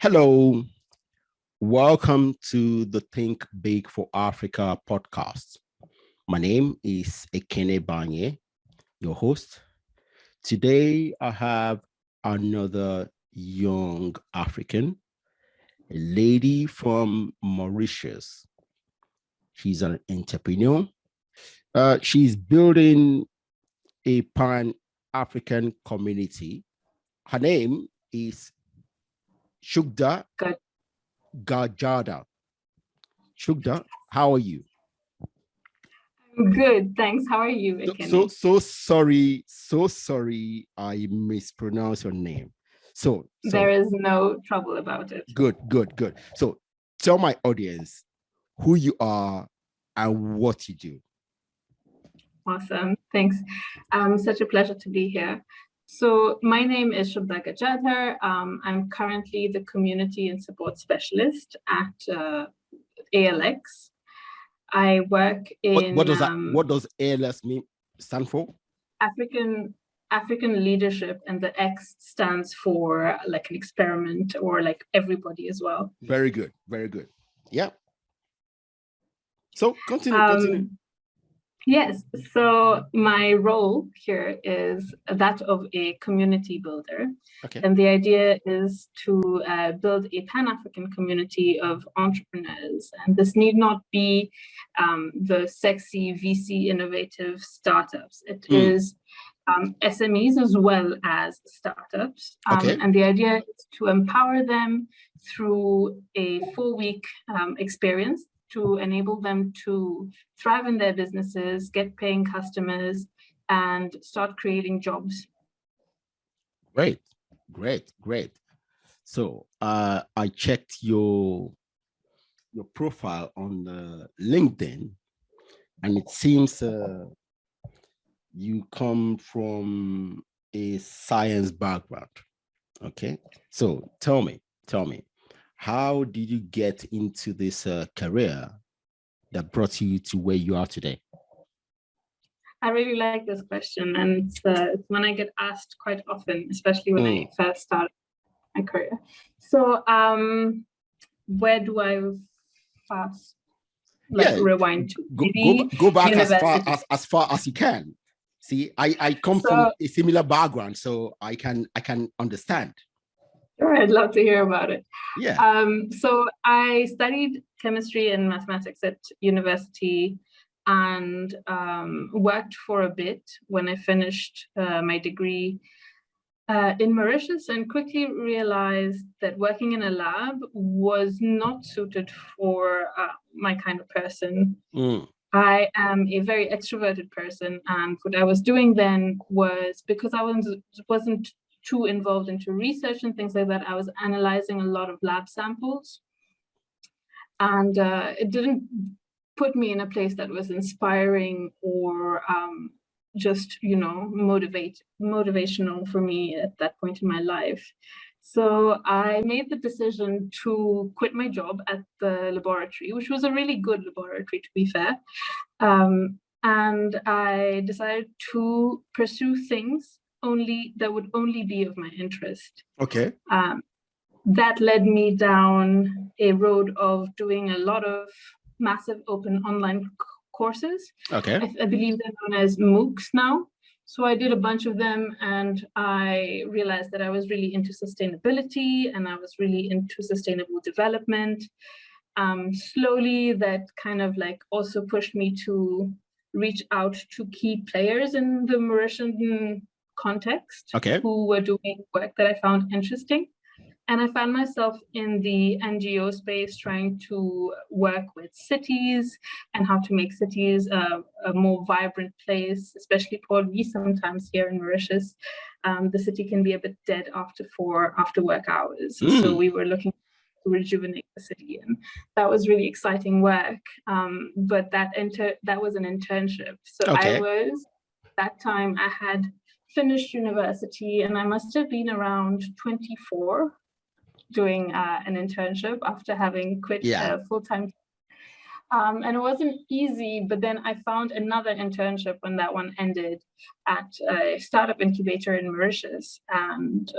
Hello, welcome to the Think Big for Africa podcast. My name is Ekene Banye, your host. Today, I have another young African, a lady from Mauritius. She's an entrepreneur. She's building a pan-African community. Her name is Shubhda Good. Gujadhur. Shubhda, how are you? I'm good, thanks. How are you, Ekene? So sorry I mispronounced your name. So there is no trouble about it. Good. So tell my audience who you are and what you do. Awesome, thanks. Such a pleasure to be here. So my name is Shubhda Gujadhur. I'm currently the community and support specialist at ALX. I work in what does ALS stand for? African leadership, and the X stands for like an experiment or like everybody as well. Very good. Yeah. So continue. Yes, so my role here is that of a community builder. Okay. And the idea is to build a Pan-African community of entrepreneurs. And this need not be the sexy VC innovative startups. It is SMEs as well as startups. Okay. And the idea is to empower them through a 4-week experience to enable them to thrive in their businesses, get paying customers, and start creating jobs. Great. So I checked your profile on LinkedIn, and it seems you come from a science background. Okay, so tell me, how did you get into this career that brought you to where you are today? I really like this question, and it's one I get asked quite often, especially when I first started my career. So where do I fast rewind to? Go back as far as you can. See, I come from a similar background, so I can understand. Sure, I'd love to hear about it. Yeah. So I studied chemistry and mathematics at university, and worked for a bit when I finished my degree in Mauritius, and quickly realized that working in a lab was not suited for my kind of person. I am a very extroverted person, and what I was doing then was, because I wasn't too involved into research and things like that, I was analyzing a lot of lab samples, and it didn't put me in a place that was inspiring or just, motivational for me at that point in my life. So I made the decision to quit my job at the laboratory, which was a really good laboratory, to be fair. And I decided to pursue things that would only be of my interest. Okay. That led me down a road of doing a lot of massive open online courses. Okay. I believe they're known as MOOCs now. So I did a bunch of them, and I realized that I was really into sustainability, and I was really into sustainable development. Slowly, that kind of like also pushed me to reach out to key players in the Mauritian context, who were doing work that I found interesting. And I found myself in the NGO space trying to work with cities and how to make cities a more vibrant place, especially probably sometimes here in Mauritius. The city can be a bit dead after work hours. So we were looking to rejuvenate the city, and that was really exciting work. But that was an internship. So that time I had finished university, and I must have been around 24. Doing an internship after having quit full-time. And it wasn't easy, but then I found another internship when that one ended at a startup incubator in Mauritius. And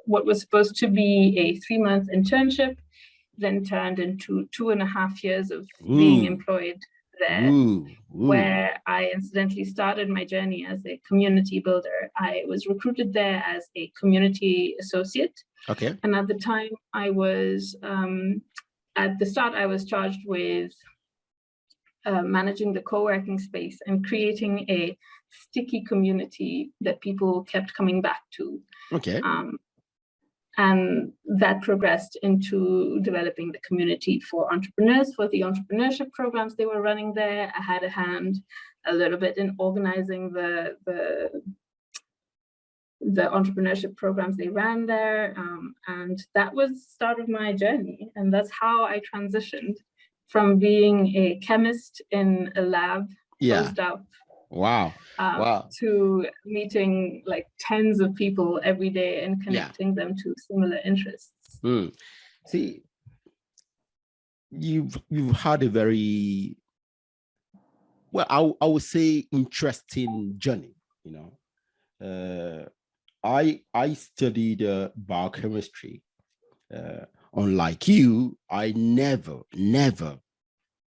what was supposed to be a 3-month internship then turned into 2.5 years of being employed there, where I incidentally started my journey as a community builder. I was recruited there as a community associate. Okay. And at the time I was, at the start, I was charged with managing the co-working space and creating a sticky community that people kept coming back to. Okay. And that progressed into developing the community for entrepreneurs, for the entrepreneurship programs they were running there. I had a hand a little bit in organizing the entrepreneurship programs they ran there. And that was the start of my journey. And that's how I transitioned from being a chemist in a lab, closed up, wow, to meeting like tens of people every day and connecting them to similar interests. See, you've had a very, well, I would say interesting journey. You know, I studied biochemistry. Unlike you, I never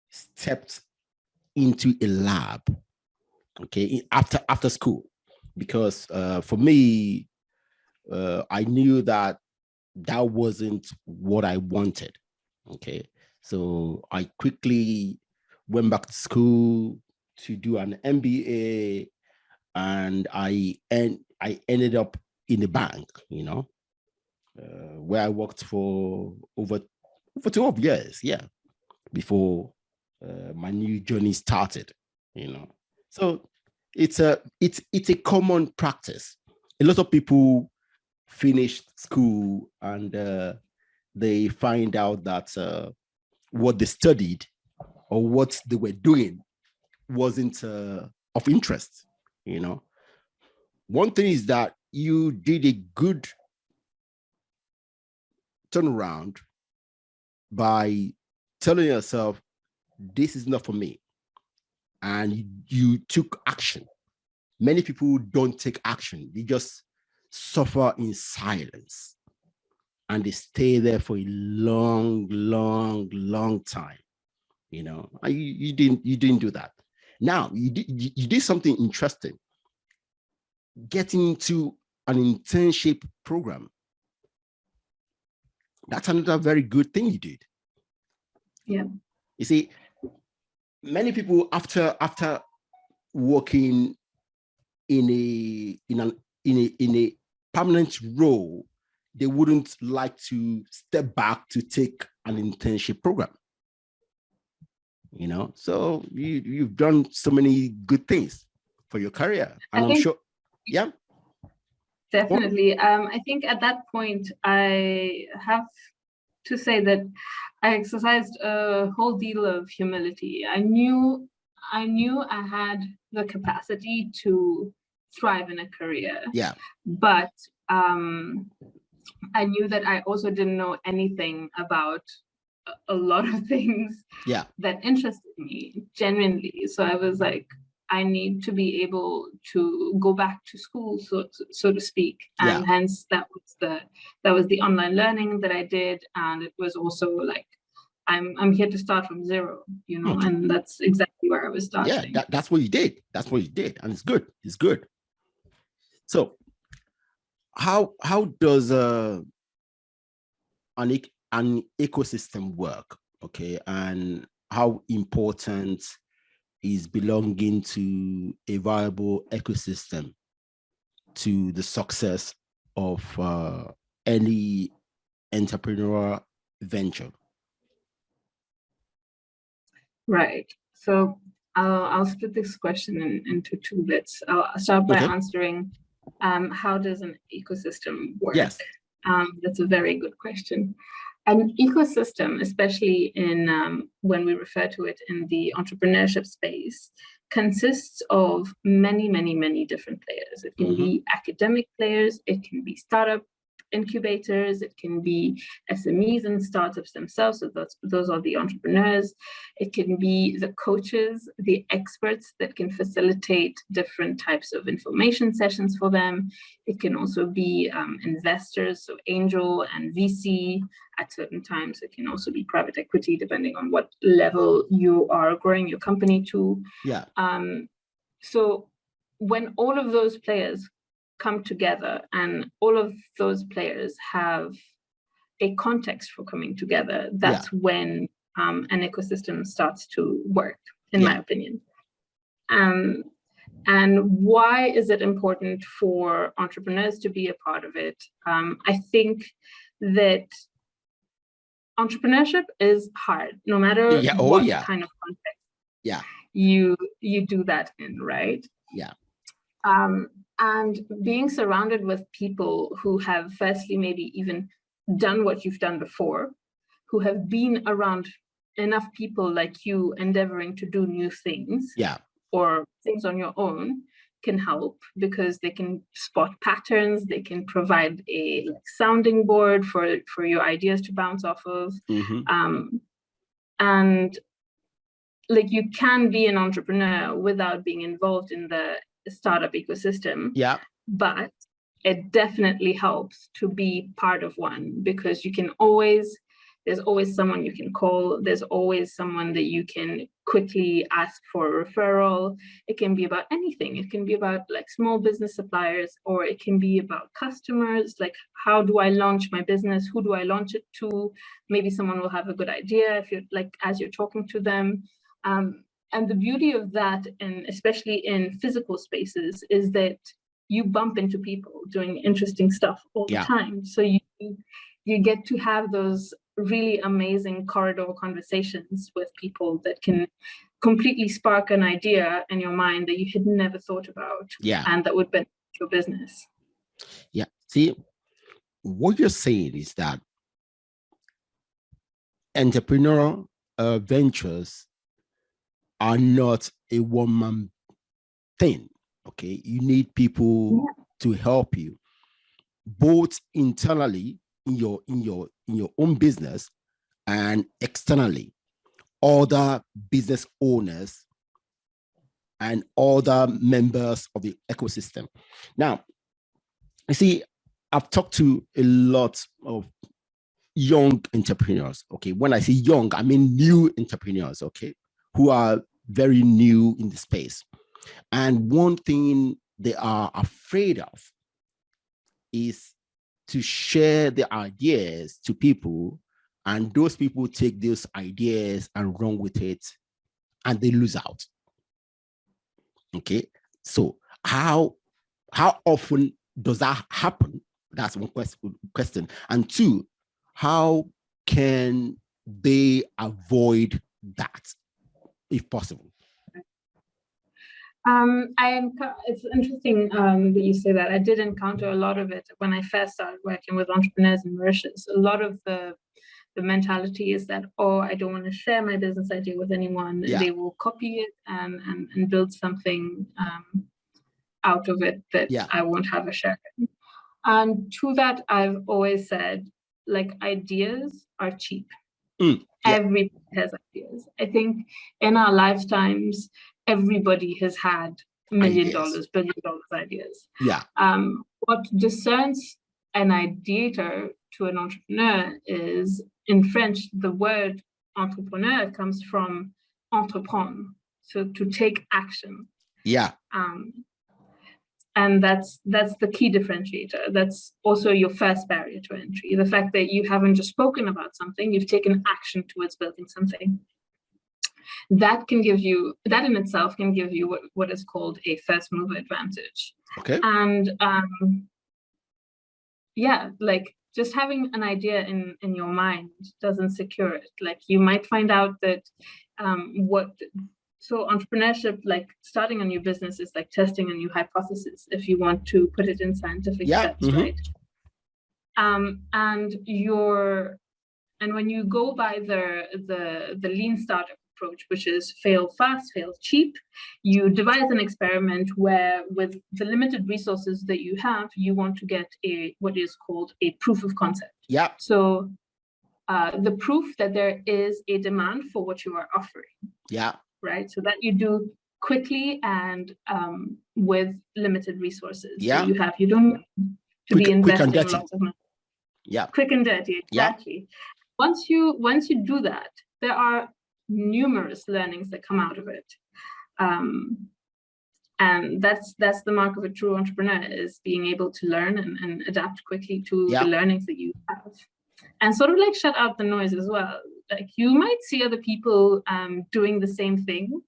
stepped into a lab, okay, after school, because for me, I knew that wasn't what I wanted. Okay, so I quickly went back to school to do an MBA, and I ended up in the bank, you know, where I worked for over 12 years, before my new journey started, you know. So it's a common practice. A lot of people finish school and they find out that what they studied or what they were doing wasn't of interest, you know. One thing is that you did a good turnaround by telling yourself, this is not for me. And you took action. Many people don't take action. They just suffer in silence. And they stay there for a long time. You know, you didn't do that. Now you did something interesting. Getting into an internship program. That's another very good thing you did. Yeah. You see, many people after working in a permanent role, they wouldn't like to step back to take an internship program. You know, so you've done so many good things for your career, and I'm sure, yeah. Definitely. I think at that point, I have to say that I exercised a whole deal of humility. I knew I had the capacity to thrive in a career. Yeah. But I knew that I also didn't know anything about a lot of things that interested me genuinely. So I was like, I need to be able to go back to school, so to speak, and hence that was the online learning that I did, and it was also like I'm here to start from zero, you know, and that's exactly where I was starting. Yeah, that's what you did. That's what you did, and it's good. It's good. So, how does an ecosystem work? Okay, and how important is belonging to a viable ecosystem to the success of any entrepreneurial venture? Right. So I'll split this question into two bits. I'll start by answering how does an ecosystem work? Yes. That's a very good question. An ecosystem, especially in when we refer to it in the entrepreneurship space, consists of many different players. It can be academic players, it can be startup incubators, it can be SMEs and startups themselves. So those are the entrepreneurs. It can be the coaches, the experts that can facilitate different types of information sessions for them. It can also be investors, so angel and VC at certain times. It can also be private equity, depending on what level you are growing your company to. Yeah. So when all of those players come together and all of those players have a context for coming together, that's when an ecosystem starts to work, in my opinion. And why is it important for entrepreneurs to be a part of it? I think that entrepreneurship is hard, no matter what kind of context you do that in, right? Yeah. And being surrounded with people who have firstly maybe even done what you've done before, who have been around enough people like you endeavoring to do new things or things on your own, can help, because they can spot patterns, they can provide a sounding board for your ideas to bounce off of. And you can be an entrepreneur without being involved in the startup ecosystem. But it definitely helps to be part of one, because there's always someone you can call. There's always someone that you can quickly ask for a referral. It can be about anything. It can be about small business suppliers, or it can be about customers. How do I launch my business? Who do I launch it to? Maybe someone will have a good idea if you're as you're talking to them. And the beauty of that, and especially in physical spaces, is that you bump into people doing interesting stuff all the time. So you get to have those really amazing corridor conversations with people that can completely spark an idea in your mind that you had never thought about, and that would benefit your business. Yeah. See, what you're saying is that entrepreneurial ventures are not a one-man thing. Okay, you need people to help you, both internally in your own business and externally, other business owners and other members of the ecosystem. Now, you see, I've talked to a lot of young entrepreneurs. Okay, when I say young, I mean new entrepreneurs. Okay, who are very new in the space. And one thing they are afraid of is to share their ideas to people, and those people take those ideas and run with it, and they lose out. Okay, so how often does that happen? That's one question. And two, how can they avoid that, if possible? It's interesting that you say that. I did encounter a lot of it when I first started working with entrepreneurs in Mauritius. A lot of the mentality is that, I don't want to share my business idea with anyone. They will copy it and build something out of it that I won't have a share in. And to that, I've always said, ideas are cheap. Everybody has ideas. I think in our lifetimes, everybody has had $1 million, $1 billion ideas. What discerns an ideator to an entrepreneur is, in French, the word entrepreneur comes from entreprendre, so to take action. And that's the key differentiator. That's also your first barrier to entry. The fact that you haven't just spoken about something, you've taken action towards building something. That in itself can give you what is called a first mover advantage. Okay. And just having an idea in your mind doesn't secure it. You might find out that so entrepreneurship, starting a new business, is like testing a new hypothesis, if you want to put it in scientific terms, right? And when you go by the lean startup approach, which is fail fast, fail cheap. You devise an experiment where, with the limited resources that you have, you want to get what is called a proof of concept. Yeah. So the proof that there is a demand for what you are offering. Yeah. Right. So that you do quickly and with limited resources. Yeah. So you don't need to be investing lots of money. Yeah. Quick and dirty, exactly. Yeah. Once you do that, there are numerous learnings that come out of it. And that's the mark of a true entrepreneur, is being able to learn and adapt quickly to the learnings that you have. And sort of like shut out the noise as well. Like, you might see other people doing the same thing,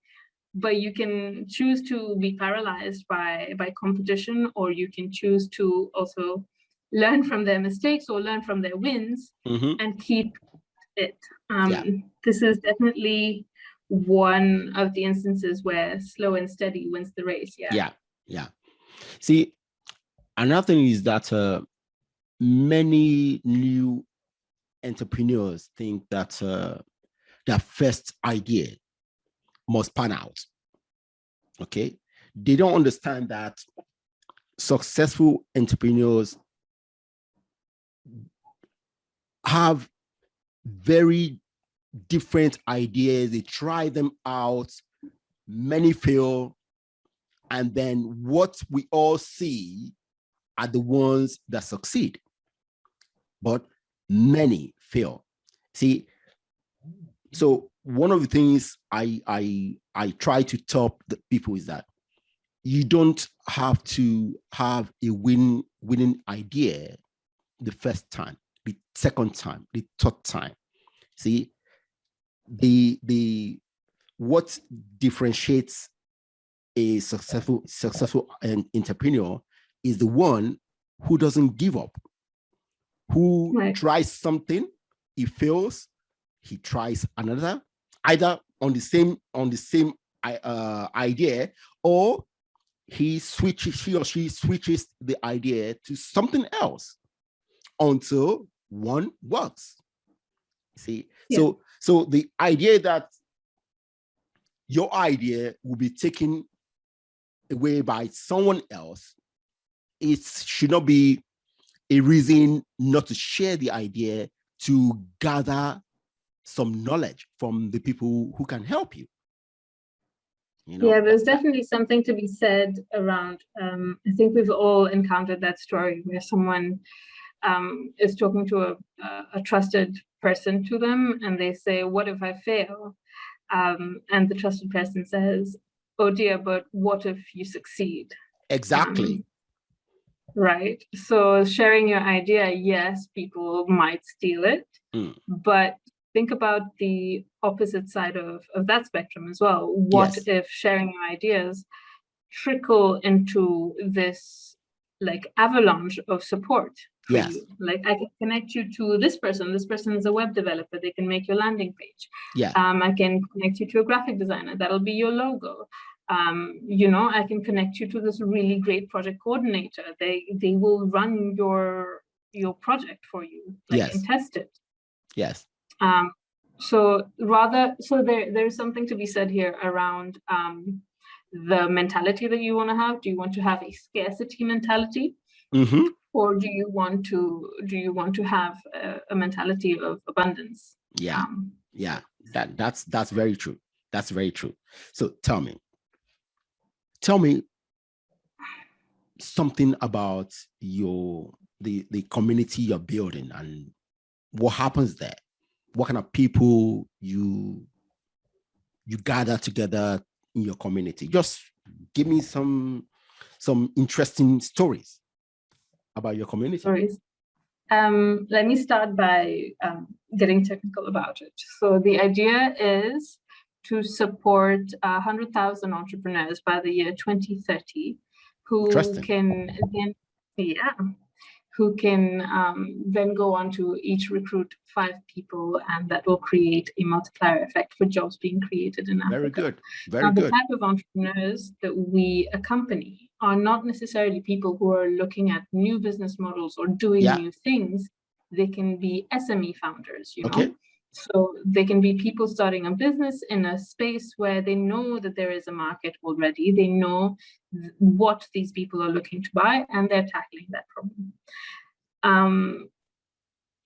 but you can choose to be paralyzed by competition, or you can choose to also learn from their mistakes or learn from their wins and keep it. This is definitely one of the instances where slow and steady wins the race. Yeah. See, another thing is that many new entrepreneurs think that their first idea must pan out. Okay, they don't understand that successful entrepreneurs have very different ideas. They try them out, many fail, and then what we all see are the ones that succeed, but many fail. See, so one of the things I try to tell the people is that you don't have to have a winning idea the first time, the second time, the third time. See, the what differentiates a successful entrepreneur is the one who doesn't give up, who tries something, he fails, he tries another, either on the same idea, or he or she switches the idea to something else until one works. See, so the idea that your idea will be taken away by someone else, it should not be a reason not to share the idea, to gather some knowledge from the people who can help you. Yeah, there's definitely something to be said around, I think we've all encountered that story where someone is talking to a trusted person to them, and they say, what if I fail? And the trusted person says, oh dear, but what if you succeed? Exactly. Right. So sharing your idea, yes, people might steal it, but think about the opposite side of that spectrum as well. What if sharing your ideas trickle into this like avalanche of support for you? Like, I can connect you to this person. This person is a web developer. They can make your landing page. I can connect you to a graphic designer. That'll be your logo. I can connect you to this really great project coordinator. They will run your project for you, and test it. So there's something to be said here around the mentality that you want to have. Do you want to have a scarcity mentality, or do you want to have a mentality of abundance? That's very true. That's very true. So tell me something about the community you're building and what happens there. What kind of people you gather together in your community? Just give me some interesting stories about your community. Stories. Let me start by getting technical about it. So the idea is to support 100,000 entrepreneurs by the year 2030 who can then go on to each recruit 5 people, and that will create a multiplier effect for jobs being created in Africa. Very good. The type of entrepreneurs that we accompany are not necessarily people who are looking at new business models or doing new things. They can be SME founders, So they can be people starting a business in a space where they know that there is a market already. They know what these people are looking to buy, and they're tackling that problem.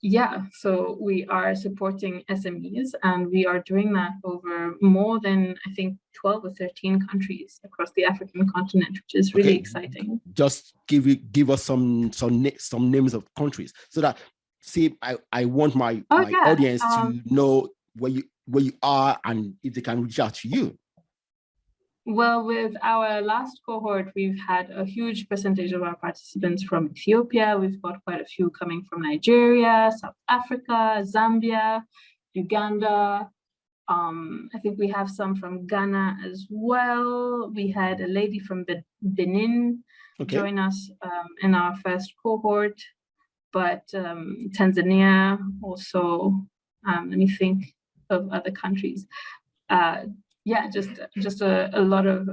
Yeah, so we are supporting SMEs, and we are doing that over more than, I think, 12 or 13 countries across the African continent, which is really exciting. Just give us some names of countries, so that I want my audience to know where you are and if they can reach out to you. Well, with our last cohort, we've had a huge percentage of our participants from Ethiopia. We've got quite a few coming from Nigeria, South Africa, Zambia, Uganda. I think we have some from Ghana as well. We had a lady from Benin join us in our first cohort, but Tanzania also, let me think of other countries. Yeah, just a lot of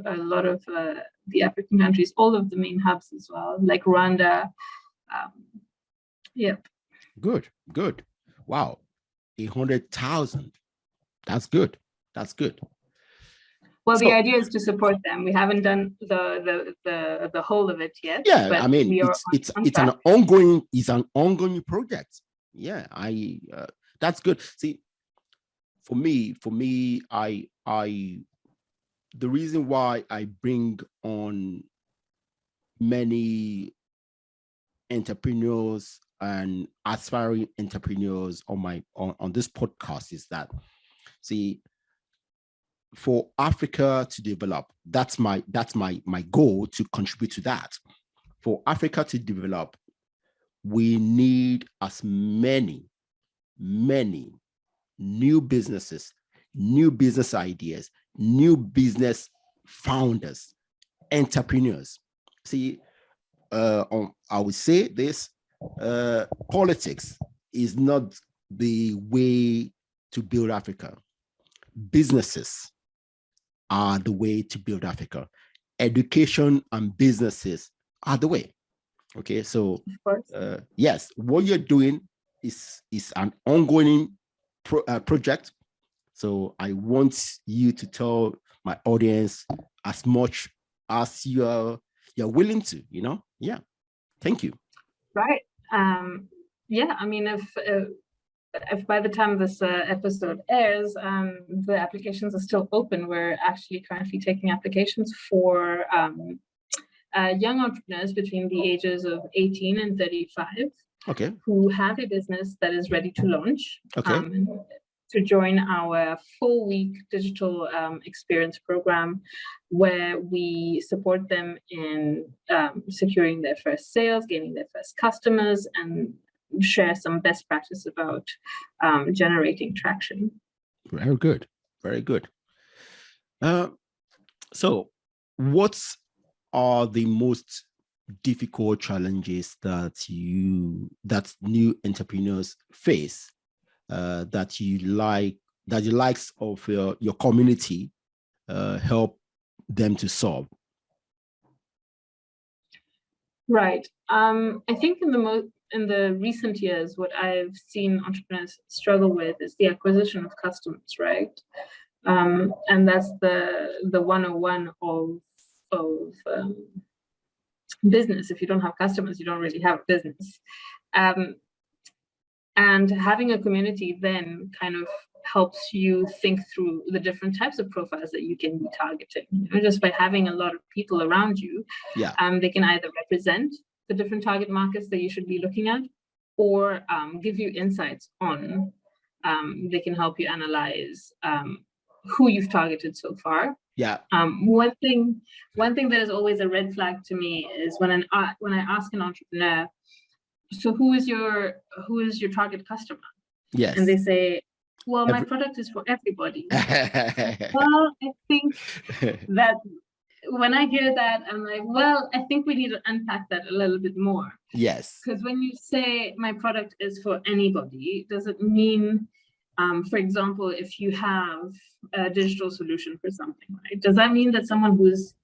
the African countries, all of the main hubs as well, like Rwanda. Yep. Good. Wow, 100,000. That's good. Well, the idea is to support them. We haven't done the whole of it yet. Yeah, but I mean, it's an ongoing project. Yeah, that's good. See, for me, the reason why I bring on many entrepreneurs and aspiring entrepreneurs on this podcast is that, see, for Africa to develop, that's my goal, to contribute to that. For Africa to develop, we need as many new businesses, new business ideas, new business founders, entrepreneurs. See, I would say this, politics is not the way to build Africa. Businesses are the way to build Africa. Education and businesses are the way. Okay, so yes, what you're doing is an ongoing project. So I want you to tell my audience as much as you're willing to, Yeah. Thank you. Right. Yeah, I mean, if by the time this episode airs, the applications are still open. We're actually currently taking applications for young entrepreneurs between the ages of 18 and 35. Okay. Who have a business that is ready to launch. To join our 4-week digital experience program, where we support them in securing their first sales, gaining their first customers, and share some best practice about generating traction. Very good. So what are the most difficult challenges that new entrepreneurs face, that the likes of your community help them to solve? Right. I think in the recent years, what I've seen entrepreneurs struggle with is the acquisition of customers, right? And that's the 101 of business. If you don't have customers, you don't really have a business. And having a community then kind of helps you think through the different types of profiles that you can be targeting. Just by having a lot of people around you, they can either represent the different target markets that you should be looking at, or give you insights on, they can help you analyze who you've targeted so far. Yeah. One thing that is always a red flag to me is when I ask an entrepreneur, so who is your target customer? Yes. And they say, well, my product is for everybody. Well, I think that when I hear that, I'm like, well, I think we need to unpack that a little bit more. Yes. Because when you say my product is for anybody, does it mean, for example, if you have a digital solution for something, right? Does that mean that someone who's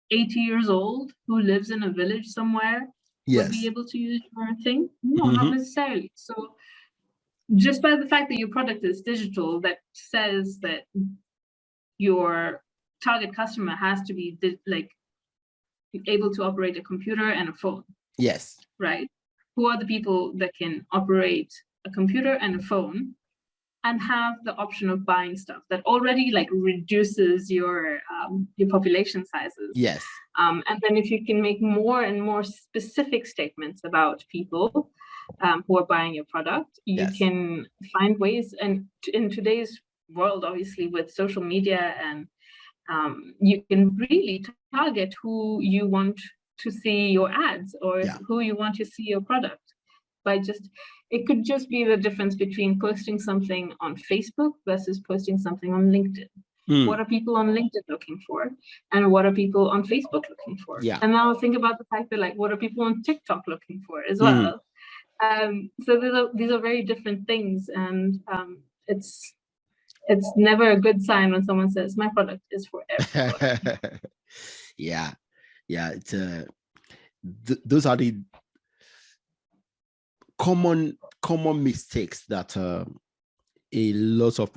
80 years old, who lives in a village somewhere, would be able to use your thing? No, not necessarily. So just by the fact that your product is digital, that says that your target customer has to be like able to operate a computer and a phone. Yes. Right? Who are the people that can operate a computer and a phone and have the option of buying stuff that already like reduces your population sizes? Yes. And then if you can make more and more specific statements about people who are buying your product, you can find ways. And in today's world, obviously, with social media, and you can really target who you want to see your ads, or who you want to see your product. By just, it could just be the difference between posting something on Facebook versus posting something on LinkedIn. What are people on LinkedIn looking for, and what are people on Facebook looking for? And now think about the fact that, like, what are people on TikTok looking for as well? So these are very different things, and it's never a good sign when someone says my product is for everyone. Yeah, it's those are the common mistakes that a lot of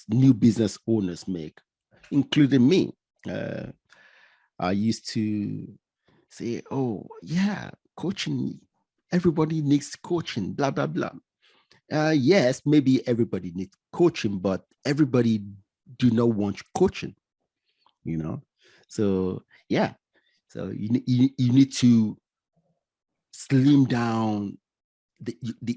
new business owners make, including me. I used to say, oh yeah, coaching, everybody needs coaching, blah blah blah. Yes, maybe everybody needs coaching, but everybody do not want coaching, so so you need to slim down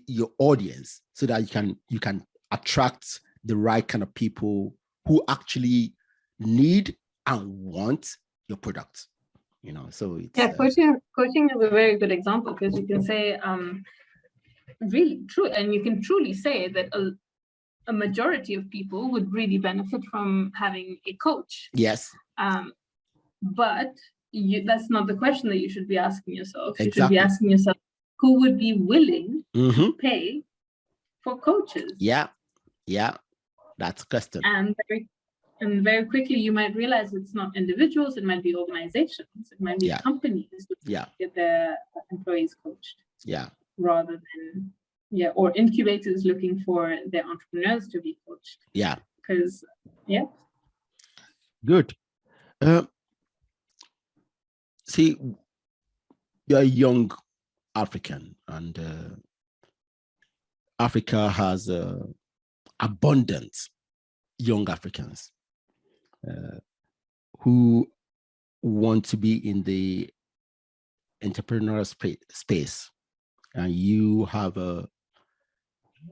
your audience so that you can attract the right kind of people who actually need and want your product. So it's coaching is a very good example, because you can say really true, and you can truly say that a majority of people would really benefit from having a coach. Yes. But that's not the question that you should be asking yourself. You should be asking yourself, who would be willing to pay for coaches? Yeah, that's a question. And very quickly, you might realize it's not individuals, it might be organizations, it might be companies that get their employees coached. Rather than, or incubators looking for their entrepreneurs to be coached. Because, Good. See, you're a young African, and Africa has abundant young Africans who want to be in the entrepreneurial space, and you have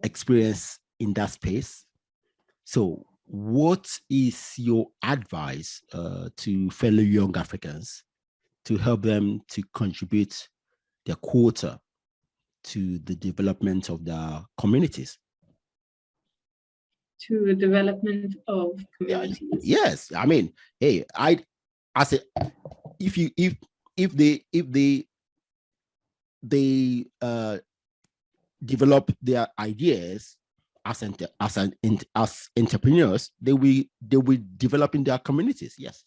experience in that space. So what is your advice to fellow young Africans to help them to contribute their quota to the development of their communities? To the development of communities. Yes, I mean, hey, I said, if they develop their ideas as entrepreneurs, they will develop in their communities. Yes,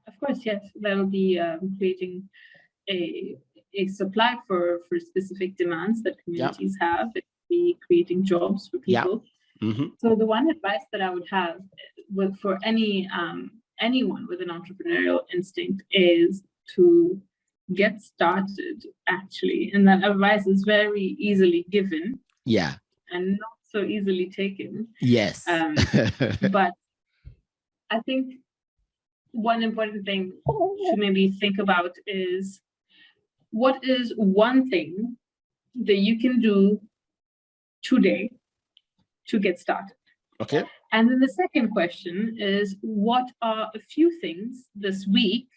of course. Yes, that will be creating a supply for specific demands that communities have. It will be creating jobs for people. So the one advice that I would have for anyone with an entrepreneurial instinct is to get started, actually. And that advice is very easily given. And not so easily taken. Yes. But I think one important thing to maybe think about is, what is one thing that you can do today to get started? Okay. And then the second question is, what are a few things this week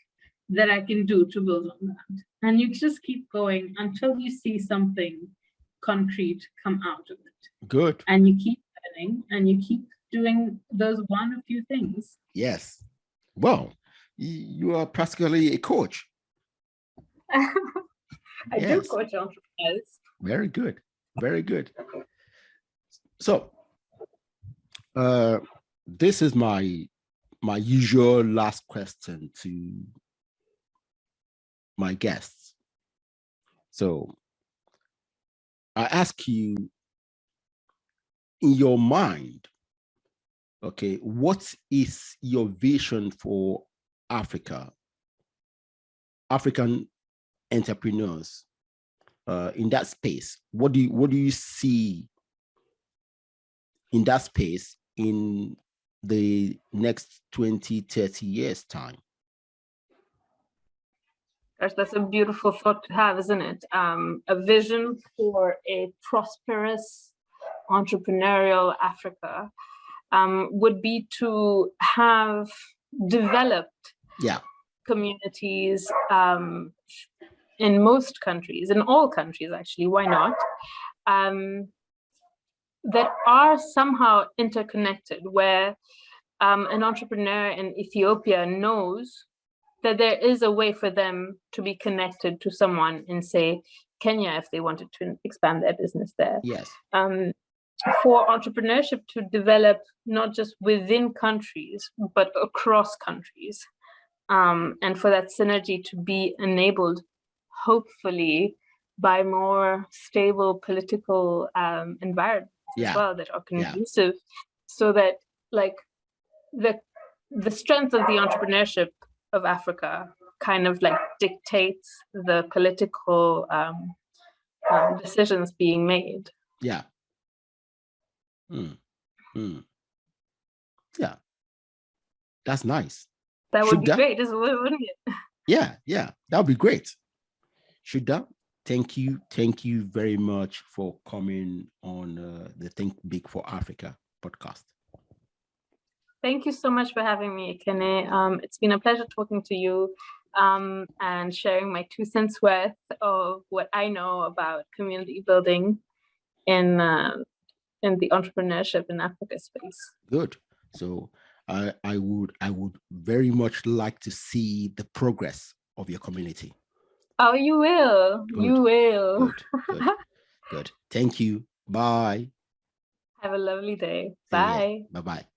that I can do to build on that? And you just keep going until you see something concrete come out of it. Good. And you keep learning, and you keep doing those one or few things. Yes. Well, you are practically a coach. I do coach entrepreneurs. Very good. Very good. So, this is my usual last question to my guests. So, I ask you, in your mind, okay, what is your vision for Africa, African entrepreneurs in that space? What do you see in that space in the next 20, 30 years time? Gosh, that's a beautiful thought to have, isn't it? A vision for a prosperous entrepreneurial Africa would be to have developed communities in most countries, in all countries actually, why not, that are somehow interconnected, where an entrepreneur in Ethiopia knows that there is a way for them to be connected to someone in, say, Kenya, if they wanted to expand their business there. Yes. For entrepreneurship to develop not just within countries, but across countries. And for that synergy to be enabled, hopefully, by more stable political environments as well that are conducive, so that like the strength of the entrepreneurship of Africa kind of like dictates the political decisions being made. Yeah. Yeah. That's nice. That would be great, wouldn't it? Yeah, that would be great. Shubhda, thank you very much for coming on the Think Big for Africa podcast. Thank you so much for having me, Ekene. It's been a pleasure talking to you and sharing my 2 cents worth of what I know about community building in the entrepreneurship in Africa space. Good. So I would very much like to see the progress of your community. Oh, you will. Good. You will. Good. Thank you. Bye. Have a lovely day. Bye. Bye-bye.